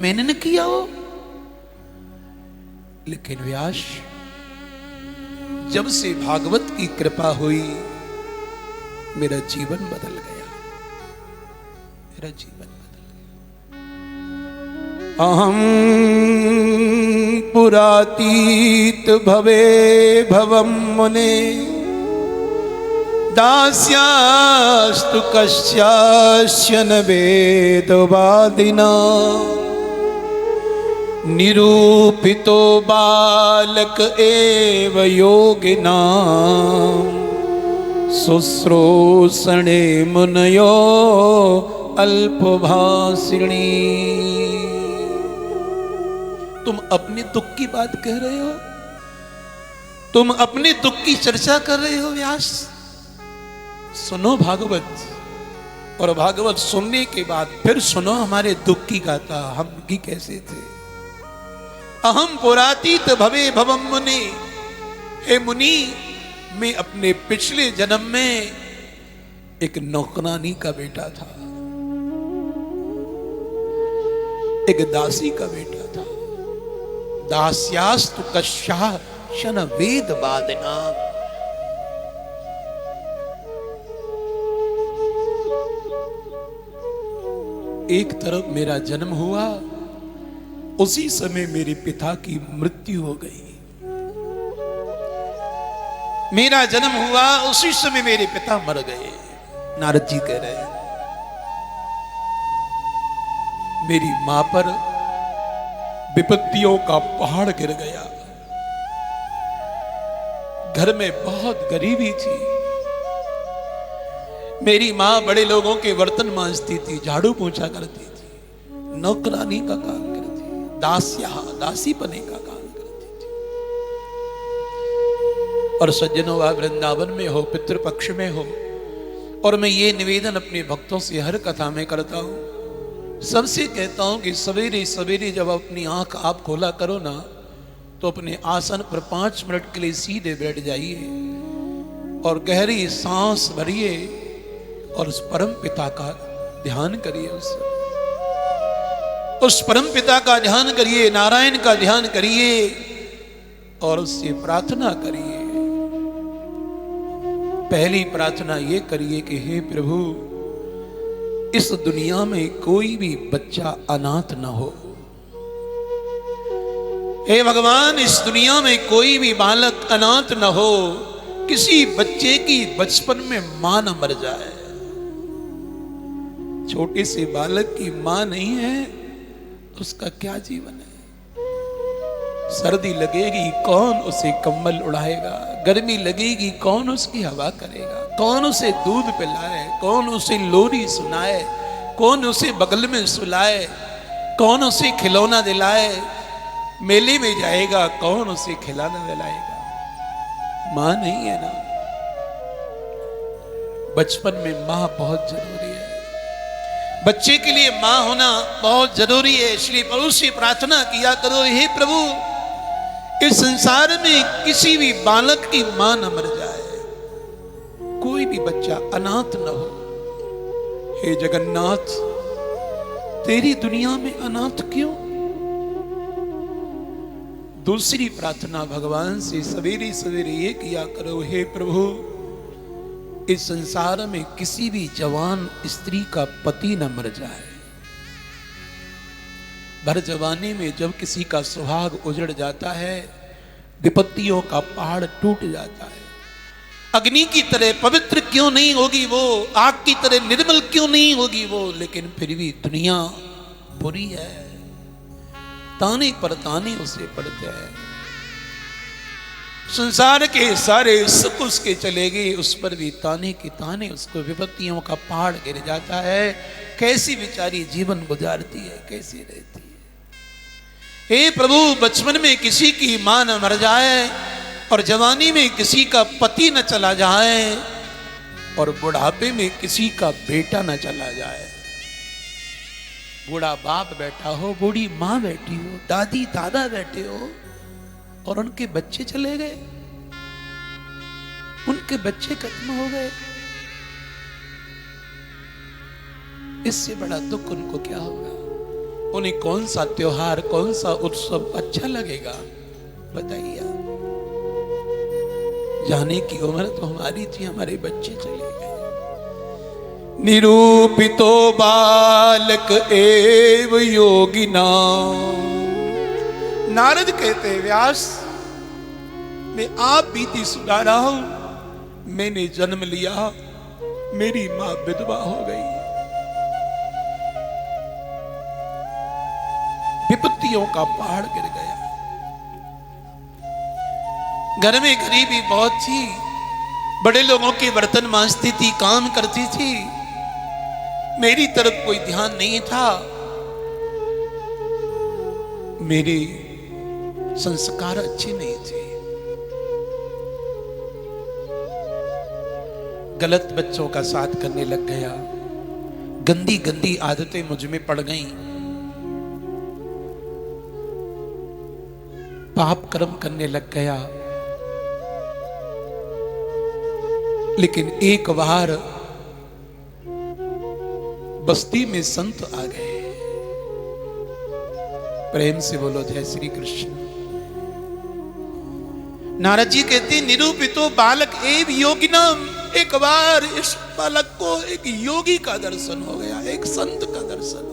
मैंने न किया हो। लेकिन व्यास, जब से भागवत की कृपा हुई मेरा जीवन बदल गया, मेरा जीवन बदल गया। अहम पुरातीत भवे भवम मुने दास्यास्तु कस्यास्य न वेदवादिना निरूपितो बालक एव योगिना शुश्रूषणे मुनयो अल्पभाषिणी। तुम अपने दुख की बात कह रहे हो, तुम अपने दुख की चर्चा कर रहे हो व्यास। सुनो भागवत, और भागवत सुनने के बाद फिर सुनो हमारे दुख की गाथा, हम दुखी कैसे थे। अहम पुरातीत भवे भवम मुनि, हे मुनि, मैं अपने पिछले जन्म में एक नौकरानी का बेटा था, एक दासी का बेटा था। दास्यास्तु कस्यास्य न वेदवादिना। एक तरफ मेरा जन्म हुआ, उसी समय मेरे पिता की मृत्यु हो गई। मेरा जन्म हुआ, उसी समय मेरे पिता मर गए। नारद जी कह रहे हैं, मेरी मां पर विपत्तियों का पहाड़ गिर गया। घर में बहुत गरीबी थी। मेरी मां बड़े लोगों के बर्तन मांजती थी, झाड़ू पोंछा करती थी, नौकरानी का काम करती थी, दासी बने का काम करती थी। और सज्जनों, आप वृंदावन में हो, पितृपक्ष में हो, और मैं ये निवेदन अपने भक्तों से हर कथा में करता हूं, सबसे कहता हूं कि सवेरे सवेरे जब अपनी आंख आप खोला करो ना, तो अपने आसन पर 5 मिनट के लिए सीधे बैठ जाइए और गहरी सांस भरिए और उस परम पिता का ध्यान करिए। उस परम पिता का ध्यान करिए, नारायण का ध्यान करिए और उससे प्रार्थना करिए। पहली प्रार्थना ये करिए कि हे प्रभु, इस दुनिया में कोई भी बच्चा अनाथ न हो। हे भगवान, इस दुनिया में कोई भी बालक अनाथ न हो। किसी बच्चे की बचपन में मां न मर जाए। छोटे से बालक की मां नहीं है, उसका क्या जीवन है। सर्दी लगेगी, कौन उसे कंबल उड़ाएगा। गर्मी लगेगी, कौन उसकी हवा करेगा। कौन उसे दूध पिलाए, कौन उसे लोरी सुनाए, कौन उसे बगल में सुलाए, कौन उसे खिलौना दिलाए। मेले में जाएगा, कौन उसे खिलाना दिलाएगा। मां नहीं है ना। बचपन में मां बहुत जरूरी है। बच्चे के लिए मां होना बहुत जरूरी है। इसलिए प्रभु से प्रार्थना किया करो, हे प्रभु, इस संसार में किसी भी बालक की मां न मर जाए, कोई भी बच्चा अनाथ न हो। हे जगन्नाथ, तेरी दुनिया में अनाथ क्यों। दूसरी प्रार्थना भगवान से सवेरे सवेरे ये किया करो, हे प्रभु, इस संसार में किसी भी जवान स्त्री का पति न मर जाए। भर जवानी में जब किसी का सुहाग उजड़ जाता है, विपत्तियों का पहाड़ टूट जाता है। अग्नि की तरह पवित्र क्यों नहीं होगी वो, आग की तरह निर्मल क्यों नहीं होगी वो, लेकिन फिर भी दुनिया बुरी है। ताने पर ताने उसे पड़ते हैं। संसार के सारे सुख उसके चले गए, उस पर भी ताने के ताने, उसको विपत्तियों का पहाड़ गिर जाता है। कैसी बेचारी जीवन गुजारती है, कैसी रहती है। हे प्रभु, बचपन में किसी की मां न मर जाए, और जवानी में किसी का पति न चला जाए, और बुढ़ापे में किसी का बेटा न चला जाए। बूढ़ा बाप बैठा हो, बूढ़ी मां बैठी हो, दादी दादा बैठे हो, और उनके बच्चे चले गए, उनके बच्चे खत्म हो गए। इससे बड़ा दुख उनको क्या होगा। उन्हें कौन सा त्योहार, कौन सा उत्सव अच्छा लगेगा? बताइए। जाने की उम्र तो हमारी थी, हमारे बच्चे चले गए। निरूपितो बालक एव योगिना। नारद कहते व्यास, मैं आप बीती सुना रहा हूं। मैंने जन्म लिया, मेरी मां विधवा हो गई, विपत्तियों का पहाड़ गिर गया। घर में गरीबी बहुत थी, बड़े लोगों के बर्तन मांजती थी, काम करती थी, मेरी तरफ कोई ध्यान नहीं था। मेरे संस्कार अच्छे नहीं थे, गलत बच्चों का साथ करने लग गया, गंदी गंदी आदतें मुझ में पड़ गईं, पाप कर्म करने लग गया। लेकिन एक बार बस्ती में संत आ गए। प्रेम से बोलो जय श्री कृष्ण। नारद जी कहते निरूपितो बालक एव योगिनम। एक बार इस बालक को एक योगी का दर्शन हो गया, एक संत का दर्शन।